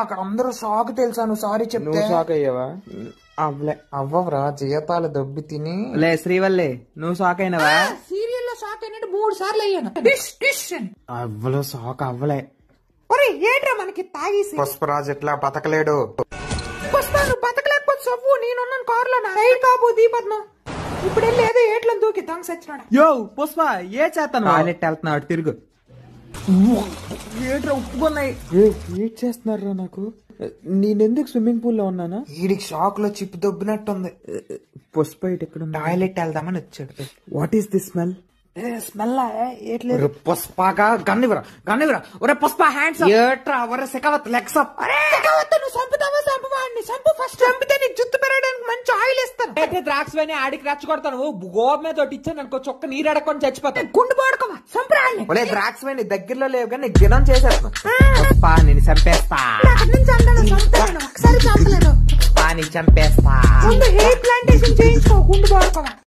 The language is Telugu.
అక్కడ అందరూ షాక్ తెలుసా నువ్వు సారీ చెప్తే షాక్ అయ్యావా? అవ్వరా జీతాలు దొబ్బి తిని లే శ్రీవల్లే నువ్వు షాక్ అయినవా? సీరియల్ లో షాక్ అయినట్టు 3 సార్లు అయ్యాను. అవ్వలో షాక్ అవ్వలే. ఏంట్రా మనకి తాగేసి పుష్పరాజ్ ఎట్లా బతకలేడు. పుష్ప నువ్వు బతకలేకపోతే సవ్వు నేనున్నాను కారులో బాబు దీపత్నం ఇప్పుడు వెళ్ళి ఏదో ఏట్లో దూకి తంగ సచ్చినాడు. యో పుష్ప ఏ చేస్తాను? టాయిలెట్ వెళ్తున్నాడు తిరుగు. ఏట్రా ఉప్పుకున్నాయి. ఏట్ చేస్తున్నారా నాకు? నేనెందుకు స్విమ్మింగ్ పూల్ లో ఉన్నానా? వీడికి షాక్ లో చిప్పు దొబ్బినట్టుంది. పుష్ప ఇటు ఎక్కడ? టాయిలెట్ వెళ్దామని వచ్చాడు. What is this smell? Smell ఏట్లేదు. పుష్పగా గన్నివరా ఒరే పుష్ప హ్యాండ్స్ ఏట్రా ఒరే శకవత్ లెగ్స్ అప్. నువ్వు చంపుతావా చంపవాడిని చంపు ఫస్ట్. చంపితే నీకు జుట్టు పెరగడానికి మంచి ఆయిల్ ఇస్తాను. అయితే ద్రాక్ష వేని ఆడికి రచ్చగొడతాను. గోపు మీద ఒకటి ఇచ్చాను అనుకో చొక్క నీరు అడగొని చచ్చిపోతాను. గుండు పోడుకోవా చంపరాలి. ఒరే ద్రాక్ష వేని దగ్గరలో లేవు కానీ నీకు దినం చేసేస్తాను. పుష్ప నేను చంపేస్తా. ఒకసారి చంపలేదు. పుష్ప ని చంపేస్తా. హెయిర్ ప్లాంటేషన్ చేయించుకో గుండు పోడుకోవా.